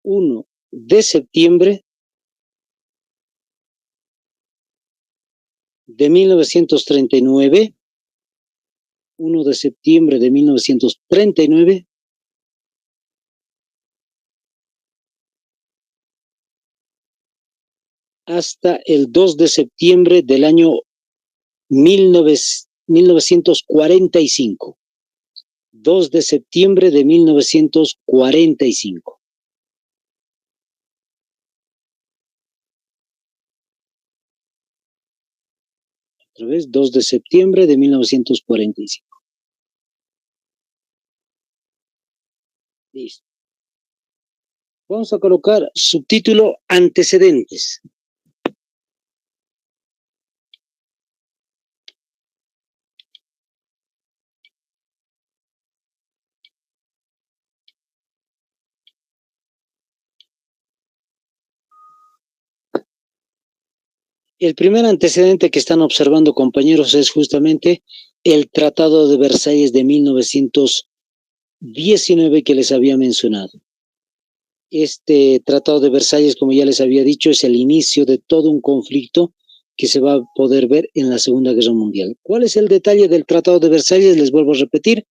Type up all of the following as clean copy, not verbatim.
1 de septiembre de 1939, 1 de septiembre de 1939, hasta el 2 de septiembre del año 1945. 2 de septiembre de 1945. Otra vez, 2 de septiembre de 1945. Listo. Vamos a colocar subtítulo antecedentes. El primer antecedente que están observando, compañeros, es justamente el Tratado de Versalles de 1919 que les había mencionado. Este Tratado de Versalles, como ya les había dicho, es el inicio de todo un conflicto que se va a poder ver en la Segunda Guerra Mundial. ¿Cuál es el detalle del Tratado de Versalles? Les vuelvo a repetir,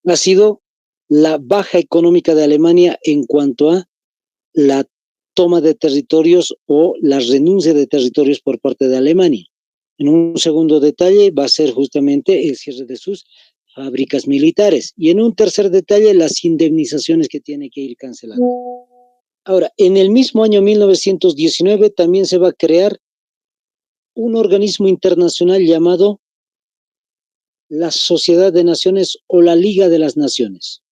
ha sido la baja económica de Alemania en cuanto a la toma de territorios o la renuncia de territorios por parte de Alemania. En un segundo detalle va a ser justamente el cierre de sus fábricas militares. Y en un tercer detalle, las indemnizaciones que tiene que ir cancelando. Ahora, en el mismo año 1919 también se va a crear un organismo internacional llamado la Sociedad de Naciones o la Liga de las Naciones.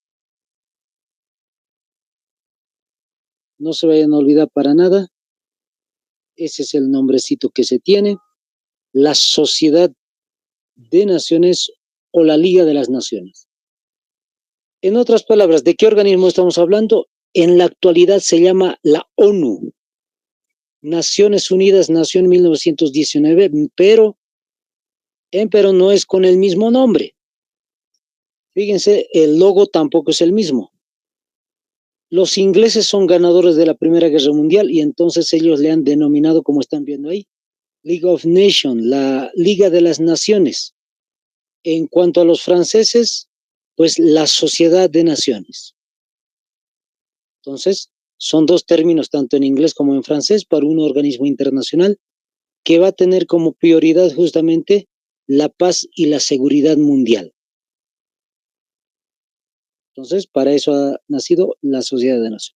No se vayan a olvidar para nada, ese es el nombrecito que se tiene, la Sociedad de Naciones o la Liga de las Naciones. En otras palabras, ¿de qué organismo estamos hablando? En la actualidad se llama la ONU. Naciones Unidas nació en 1919, pero no es con el mismo nombre. Fíjense, el logo tampoco es el mismo. Los ingleses son ganadores de la Primera Guerra Mundial y entonces ellos le han denominado, como están viendo ahí, League of Nations, la Liga de las Naciones. En cuanto a los franceses, pues la Sociedad de Naciones. Entonces, son dos términos, tanto en inglés como en francés, para un organismo internacional que va a tener como prioridad justamente la paz y la seguridad mundial. Entonces, para eso ha nacido la Sociedad de Naciones.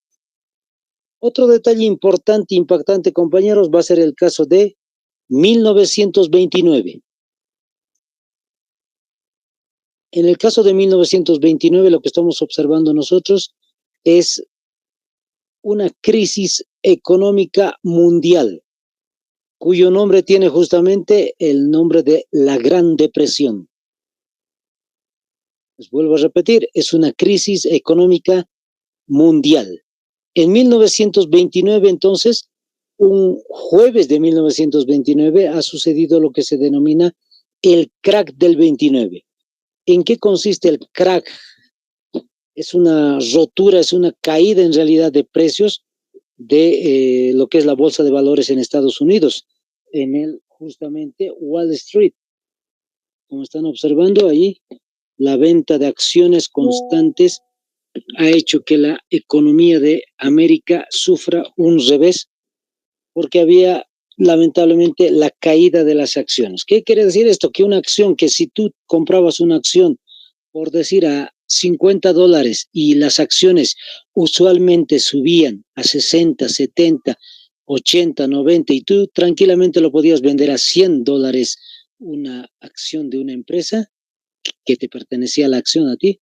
Otro detalle importante, impactante, compañeros, va a ser el caso de 1929. En el caso de 1929, lo que estamos observando nosotros es una crisis económica mundial, cuyo nombre tiene justamente el nombre de la Gran Depresión. Les vuelvo a repetir, es una crisis económica mundial. En 1929, entonces, un jueves de 1929, ha sucedido lo que se denomina el crack del 29. ¿En qué consiste el crack? Es una rotura, es una caída en realidad de precios de lo que es la bolsa de valores en Estados Unidos, en el justamente Wall Street. Como están observando ahí, la venta de acciones constantes ha hecho que la economía de América sufra un revés porque había lamentablemente la caída de las acciones. ¿Qué quiere decir esto? Que una acción que si tú comprabas una acción por decir a $50 y las acciones usualmente subían a 60, 70, 80, 90 y tú tranquilamente lo podías vender a $100 una acción de una empresa que te pertenecía a la acción a ti.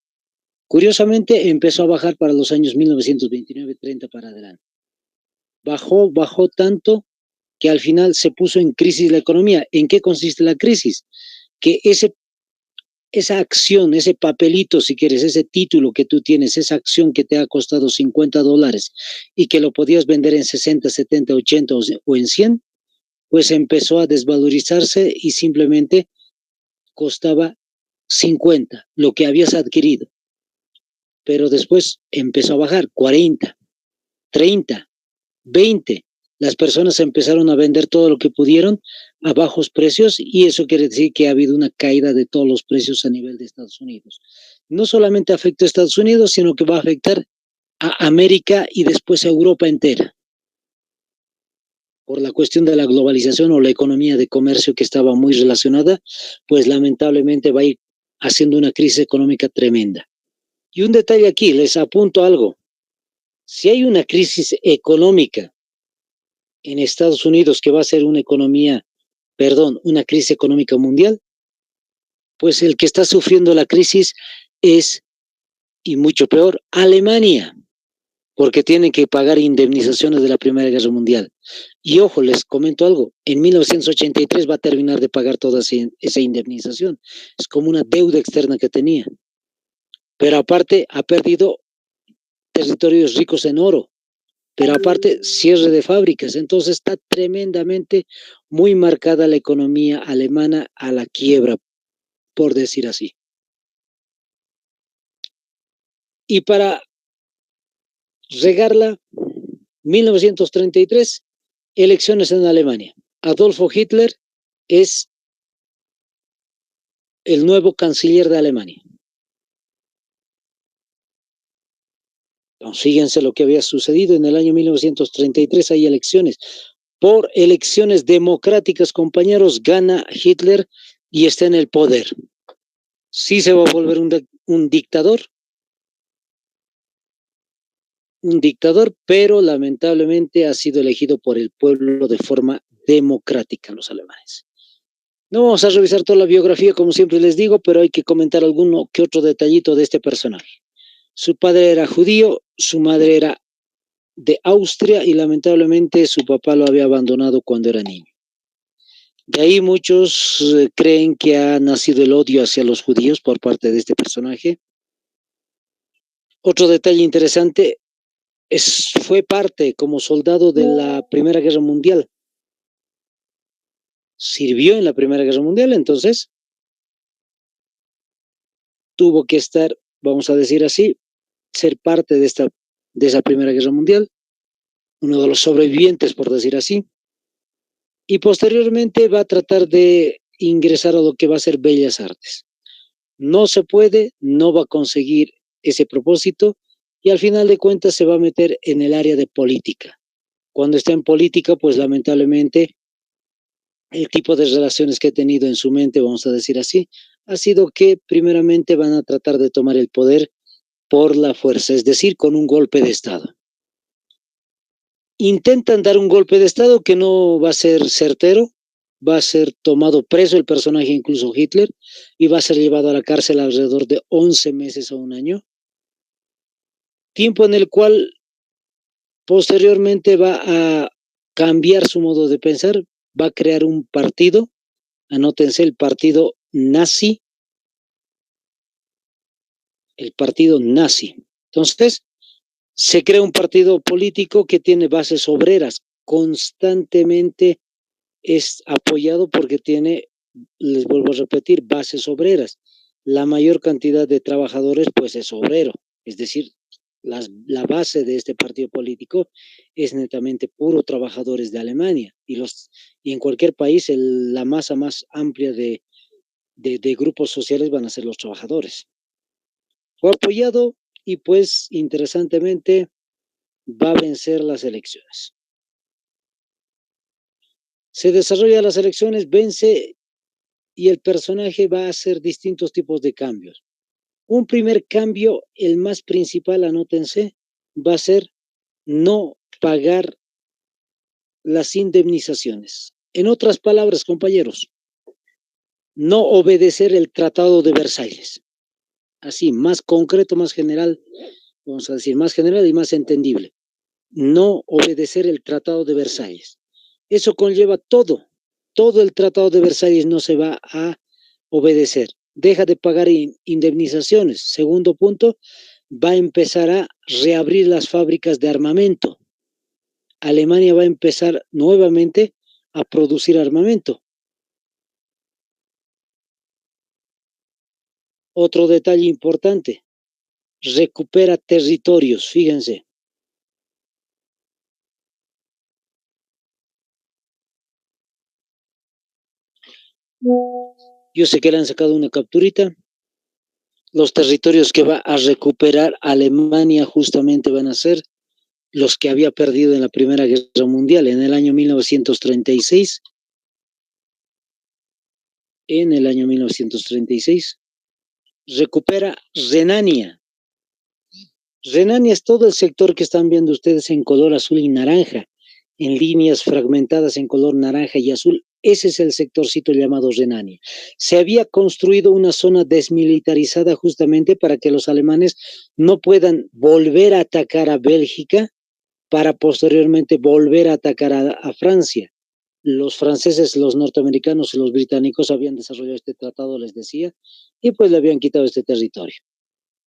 Curiosamente empezó a bajar para los años 1929-30 para adelante. Bajó tanto que al final se puso en crisis la economía. ¿En qué consiste la crisis? Que esa acción, ese papelito, si quieres, ese título que tú tienes, esa acción que te ha costado $50 y que lo podías vender en 60, 70, 80 o en 100, pues empezó a desvalorizarse y simplemente costaba 50, lo que habías adquirido. Pero después empezó a bajar, 40. 30, 20. Las personas empezaron a vender todo lo que pudieron a bajos precios y eso quiere decir que ha habido una caída de todos los precios a nivel de Estados Unidos. No solamente afecta a Estados Unidos, sino que va a afectar a América y después a Europa entera por la cuestión de la globalización o la economía de comercio que estaba muy relacionada, pues lamentablemente va a ir haciendo una crisis económica tremenda. Y un detalle aquí, les apunto algo. Si hay una crisis económica en Estados Unidos que va a ser una crisis económica mundial, pues el que está sufriendo la crisis es, y mucho peor, Alemania, porque tienen que pagar indemnizaciones de la Primera Guerra Mundial. Y ojo, les comento algo, en 1983 va a terminar de pagar toda esa indemnización. Es como una deuda externa que tenía. Pero aparte ha perdido territorios ricos en oro, pero aparte cierre de fábricas. Entonces está tremendamente muy marcada la economía alemana a la quiebra, por decir así. Y para regarla, 1933, elecciones en Alemania. Adolfo Hitler es el nuevo canciller de Alemania. Entonces, fíjense lo que había sucedido en el año 1933, hay elecciones. Por elecciones democráticas, compañeros, gana Hitler y está en el poder. Sí se va a volver un dictador, pero lamentablemente ha sido elegido por el pueblo de forma democrática, los alemanes. No vamos a revisar toda la biografía, como siempre les digo, pero hay que comentar alguno que otro detallito de este personaje. Su padre era judío, su madre era de Austria y lamentablemente su papá lo había abandonado cuando era niño. De ahí muchos creen que ha nacido el odio hacia los judíos por parte de este personaje. Otro detalle interesante fue parte como soldado de la Primera Guerra Mundial. Sirvió en la Primera Guerra Mundial, entonces tuvo que estar, vamos a decir así, ser parte de esa Primera Guerra Mundial, uno de los sobrevivientes, por decir así, y posteriormente va a tratar de ingresar a lo que va a ser Bellas Artes. No se puede, no va a conseguir ese propósito y al final de cuentas se va a meter en el área de política. Cuando está en política, pues lamentablemente el tipo de relaciones que he tenido en su mente, vamos a decir así, ha sido que primeramente van a tratar de tomar el poder por la fuerza, es decir, con un golpe de Estado. Intentan dar un golpe de Estado que no va a ser certero, va a ser tomado preso el personaje, incluso Hitler, y va a ser llevado a la cárcel alrededor de 11 meses o un año, tiempo en el cual posteriormente va a cambiar su modo de pensar, va a crear un partido, anótense el partido nazi, Entonces, se crea un partido político que tiene bases obreras, constantemente es apoyado porque tiene, les vuelvo a repetir, bases obreras. La mayor cantidad de trabajadores pues es obrero, es decir, la base de este partido político es netamente puro trabajadores de Alemania y en cualquier país la masa más amplia de grupos sociales van a ser los trabajadores. Fue apoyado y pues interesantemente va a vencer las elecciones. Se desarrolla las elecciones, vence y el personaje va a hacer distintos tipos de cambios. Un primer cambio, el más principal, anótense, va a ser no pagar las indemnizaciones. En otras palabras, compañeros, no obedecer el Tratado de Versalles. Así, más concreto, más general, vamos a decir, más general y más entendible. No obedecer el Tratado de Versalles. Eso conlleva todo el Tratado de Versalles no se va a obedecer. Deja de pagar indemnizaciones. Segundo punto, va a empezar a reabrir las fábricas de armamento. Alemania va a empezar nuevamente a producir armamento. Otro detalle importante, recupera territorios, fíjense. Yo sé que le han sacado una capturita. Los territorios que va a recuperar Alemania justamente van a ser los que había perdido en la Primera Guerra Mundial en el año 1936. En el año 1936 recupera Renania. Renania es todo el sector que están viendo ustedes en color azul y naranja, en líneas fragmentadas en color naranja y azul. Ese es el sectorcito llamado Renania. Se había construido una zona desmilitarizada justamente para que los alemanes no puedan volver a atacar a Bélgica para posteriormente volver a atacar a Francia. Los franceses, los norteamericanos y los británicos habían desarrollado este tratado, les decía, y pues le habían quitado este territorio.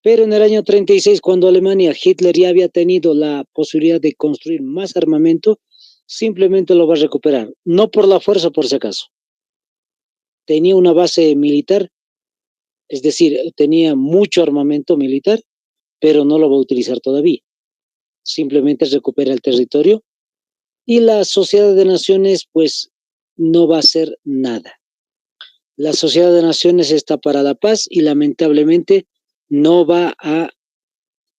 Pero en el año 36, cuando Alemania, Hitler ya había tenido la posibilidad de construir más armamento, simplemente lo va a recuperar, no por la fuerza por si acaso. Tenía una base militar, es decir, tenía mucho armamento militar, pero no lo va a utilizar todavía. Simplemente recupera el territorio y la Sociedad de Naciones pues no va a hacer nada. La Sociedad de Naciones está para la paz y lamentablemente no va a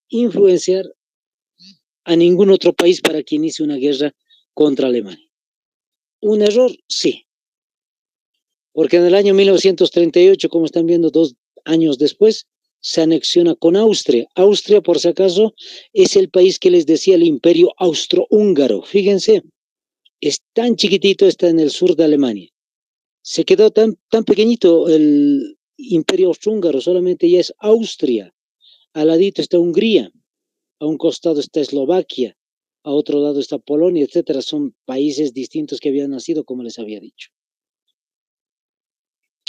influenciar a ningún otro país para que inicie una guerra contra Alemania. Un error, sí, porque en el año 1938, como están viendo 2 años después, se anexiona con Austria. Austria, por si acaso, es el país que les decía el imperio austrohúngaro. Fíjense, es tan chiquitito, está en el sur de Alemania. Se quedó tan pequeñito el imperio austrohúngaro, solamente ya es Austria. Al ladito está Hungría, a un costado está Eslovaquia, a otro lado está Polonia, etcétera. Son países distintos que habían nacido, como les había dicho.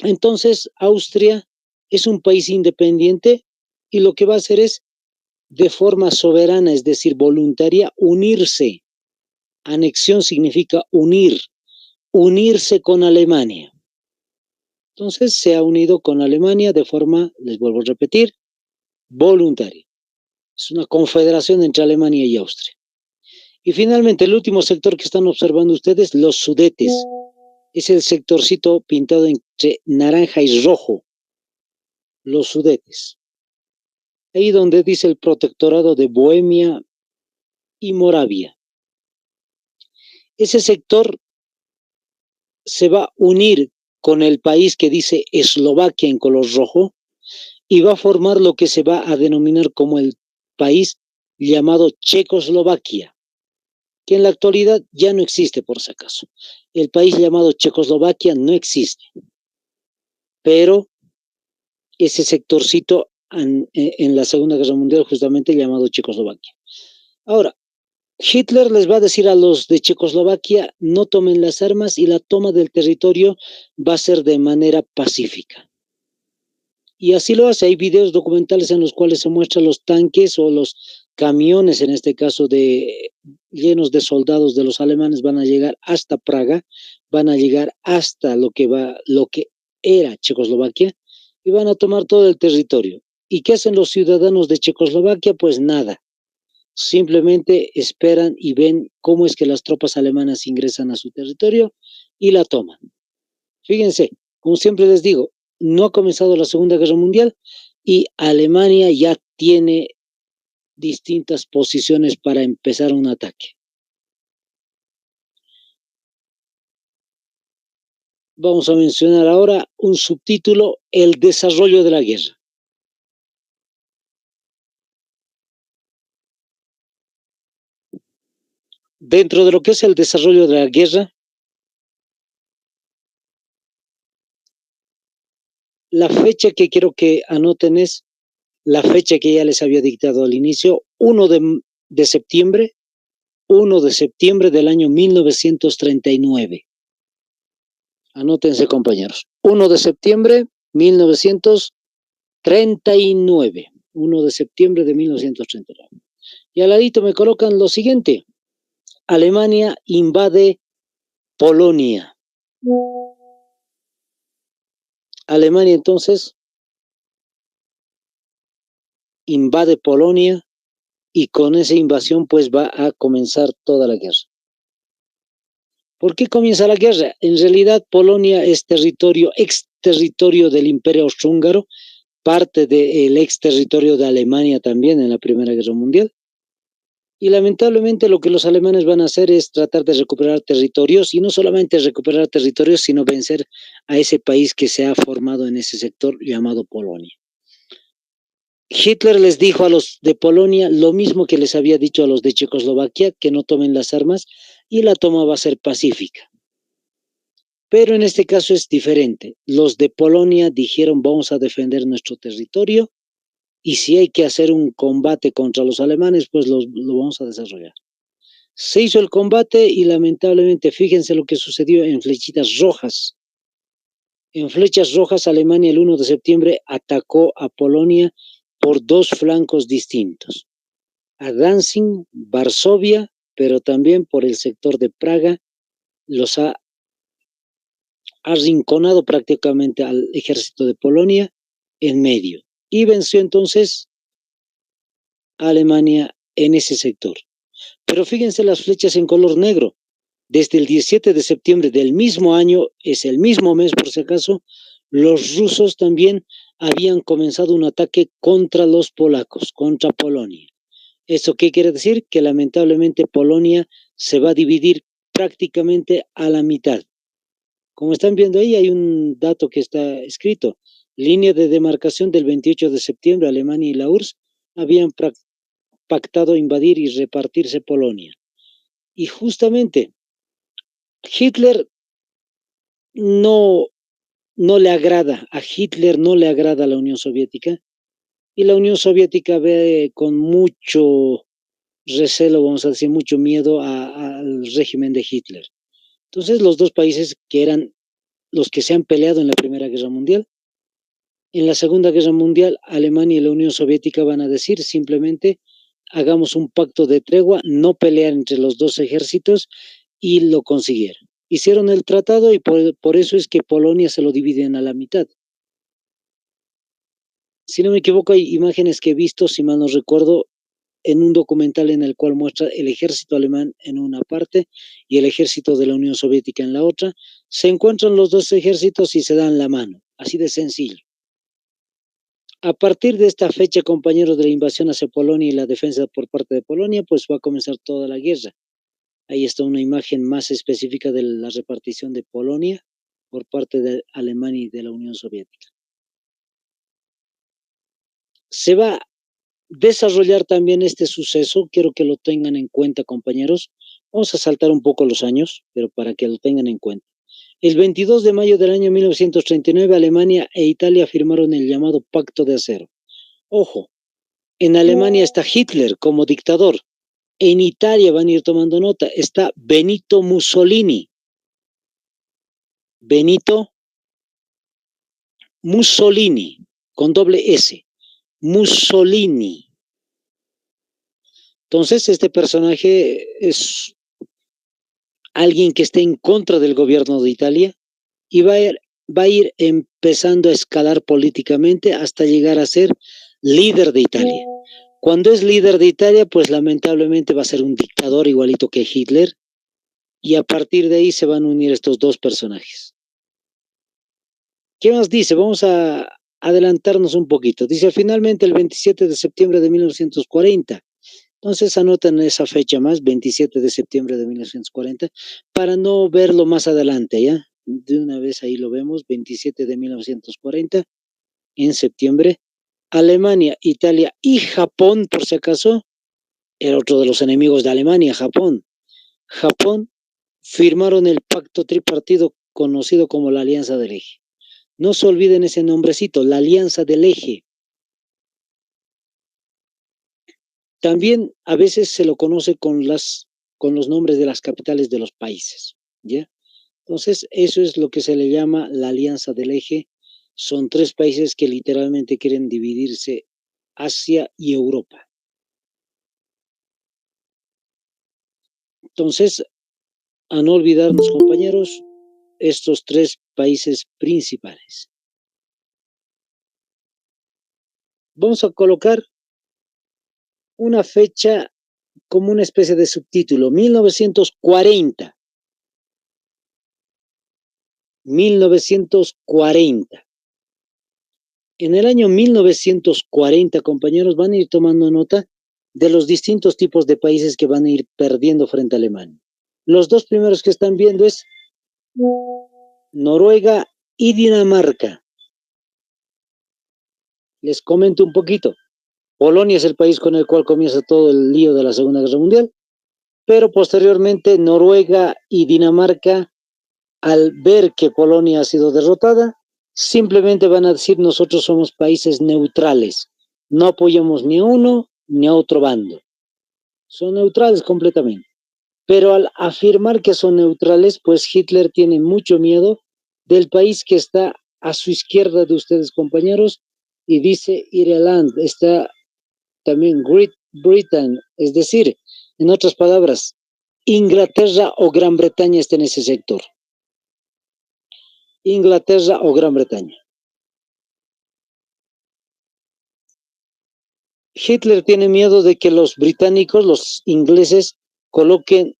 Entonces, Austria es un país independiente y lo que va a hacer es, de forma soberana, es decir, voluntaria, unirse. Anexión significa unirse con Alemania. Entonces, se ha unido con Alemania de forma, les vuelvo a repetir, voluntaria. Es una confederación entre Alemania y Austria. Y finalmente, el último sector que están observando ustedes, los Sudetes. Es el sectorcito pintado entre naranja y rojo. Los Sudetes. Ahí donde dice el protectorado de Bohemia y Moravia. Ese sector se va a unir con el país que dice Eslovaquia en color rojo y va a formar lo que se va a denominar como el país llamado Checoslovaquia, que en la actualidad ya no existe por si acaso. El país llamado Checoslovaquia no existe, pero ese sectorcito en la Segunda Guerra Mundial justamente llamado Checoslovaquia. Ahora, Hitler les va a decir a los de Checoslovaquia, no tomen las armas y la toma del territorio va a ser de manera pacífica. Y así lo hace. Hay videos documentales en los cuales se muestran los tanques o los camiones, en este caso llenos de soldados de los alemanes, van a llegar hasta Praga, van a llegar hasta lo que era Checoslovaquia y van a tomar todo el territorio. ¿Y qué hacen los ciudadanos de Checoslovaquia? Pues nada. Simplemente esperan y ven cómo es que las tropas alemanas ingresan a su territorio y la toman. Fíjense, como siempre les digo, no ha comenzado la Segunda Guerra Mundial y Alemania ya tiene distintas posiciones para empezar un ataque. Vamos a mencionar ahora un subtítulo, el desarrollo de la guerra. Dentro de lo que es el desarrollo de la guerra, la fecha que quiero que anoten es la fecha que ya les había dictado al inicio, 1 de septiembre, 1 de septiembre del año 1939. Anótense, compañeros. 1 de septiembre 1939. 1 de septiembre de 1939. Y al ladito me colocan lo siguiente. Alemania invade Polonia. Alemania entonces invade Polonia y con esa invasión pues va a comenzar toda la guerra. ¿Por qué comienza la guerra? En realidad, Polonia es territorio, ex territorio del Imperio Austrohúngaro, parte del ex territorio de Alemania también en la Primera Guerra Mundial. Y lamentablemente lo que los alemanes van a hacer es tratar de recuperar territorios, y no solamente recuperar territorios, sino vencer a ese país que se ha formado en ese sector llamado Polonia. Hitler les dijo a los de Polonia lo mismo que les había dicho a los de Checoslovaquia, que no tomen las armas, y la toma va a ser pacífica. Pero en este caso es diferente. Los de Polonia dijeron vamos a defender nuestro territorio, y si hay que hacer un combate contra los alemanes, pues lo vamos a desarrollar. Se hizo el combate y lamentablemente fíjense lo que sucedió en Flechitas Rojas. En Flechas Rojas, Alemania el 1 de septiembre atacó a Polonia por dos flancos distintos. A Danzig, Varsovia, pero también por el sector de Praga, los ha arrinconado prácticamente al ejército de Polonia en medio. Y venció entonces a Alemania en ese sector. Pero fíjense las flechas en color negro. Desde el 17 de septiembre del mismo año, es el mismo mes por si acaso, los rusos también habían comenzado un ataque contra los polacos, contra Polonia. ¿Eso qué quiere decir? Que lamentablemente Polonia se va a dividir prácticamente a la mitad. Como están viendo ahí, hay un dato que está escrito. Línea de demarcación del 28 de septiembre, Alemania y la URSS habían pactado invadir y repartirse Polonia. Y justamente Hitler no, no le agrada, a Hitler no le agrada la Unión Soviética, y la Unión Soviética ve con mucho recelo, vamos a decir, mucho miedo al régimen de Hitler. Entonces los dos países que eran los que se han peleado en la Primera Guerra Mundial, en la Segunda Guerra Mundial, Alemania y la Unión Soviética van a decir simplemente hagamos un pacto de tregua, no pelear entre los dos ejércitos, y lo consiguieron. Hicieron el tratado y por eso es que Polonia se lo dividen a la mitad. Si no me equivoco, hay imágenes que he visto, si mal no recuerdo, en un documental en el cual muestra el ejército alemán en una parte y el ejército de la Unión Soviética en la otra. Se encuentran los dos ejércitos y se dan la mano, así de sencillo. A partir de esta fecha, compañeros, de la invasión hacia Polonia y la defensa por parte de Polonia, pues va a comenzar toda la guerra. Ahí está una imagen más específica de la repartición de Polonia por parte de Alemania y de la Unión Soviética. Se va a desarrollar también este suceso, quiero que lo tengan en cuenta, compañeros. Vamos a saltar un poco los años, pero para que lo tengan en cuenta. El 22 de mayo del año 1939, Alemania e Italia firmaron el llamado Pacto de Acero. Ojo, en Alemania está Hitler como dictador. En Italia, van a ir tomando nota, está Benito Mussolini. Benito Mussolini, con doble S. Mussolini. Entonces, este personaje es alguien que esté en contra del gobierno de Italia y va a ir empezando a escalar políticamente hasta llegar a ser líder de Italia. Cuando es líder de Italia, pues lamentablemente va a ser un dictador igualito que Hitler, y a partir de ahí se van a unir estos dos personajes. ¿Qué más dice? Vamos a adelantarnos un poquito. Dice, finalmente el 27 de septiembre de 1940. Entonces anoten esa fecha más, 27 de septiembre de 1940, para no verlo más adelante, ¿ya? De una vez ahí lo vemos, 27 de 1940, en septiembre. Alemania, Italia y Japón, por si acaso, era otro de los enemigos de Alemania, Japón. Japón firmaron el pacto tripartido conocido como la Alianza del Eje. No se olviden ese nombrecito, la Alianza del Eje. También a veces se lo conoce con los nombres de las capitales de los países, ¿ya? Entonces, eso es lo que se le llama la Alianza del Eje. Son tres países que literalmente quieren dividirse Asia y Europa. Entonces, a no olvidarnos, compañeros, estos tres países principales. Vamos a colocar una fecha como una especie de subtítulo, 1940. 1940. En el año 1940, compañeros, van a ir tomando nota de los distintos tipos de países que van a ir perdiendo frente a Alemania. Los dos primeros que están viendo es Noruega y Dinamarca. Les comento un poquito. Polonia es el país con el cual comienza todo el lío de la Segunda Guerra Mundial, pero posteriormente Noruega y Dinamarca, al ver que Polonia ha sido derrotada, simplemente van a decir nosotros somos países neutrales, no apoyamos ni a uno ni a otro bando, son neutrales completamente. Pero al afirmar que son neutrales, pues Hitler tiene mucho miedo del país que está a su izquierda de ustedes, compañeros, y dice Ireland, está también Great Britain, es decir, en otras palabras, Inglaterra o Gran Bretaña está en ese sector. Inglaterra o Gran Bretaña. Hitler tiene miedo de que los británicos, los ingleses, coloquen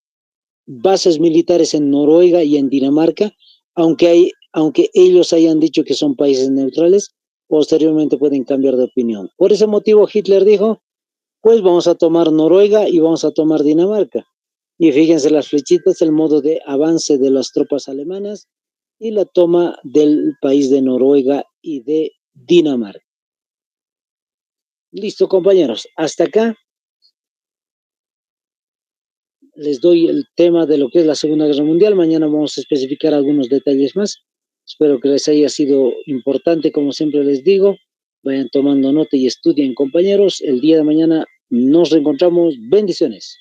bases militares en Noruega y en Dinamarca, aunque ellos hayan dicho que son países neutrales, posteriormente pueden cambiar de opinión. Por ese motivo Hitler dijo, pues vamos a tomar Noruega y vamos a tomar Dinamarca. Y fíjense las flechitas, el modo de avance de las tropas alemanas y la toma del país de Noruega y de Dinamarca. Listo, compañeros, hasta acá les doy el tema de lo que es la Segunda Guerra Mundial. Mañana vamos a especificar algunos detalles más. Espero que les haya sido importante, como siempre les digo. Vayan tomando nota y estudien, compañeros. El día de mañana nos reencontramos. Bendiciones.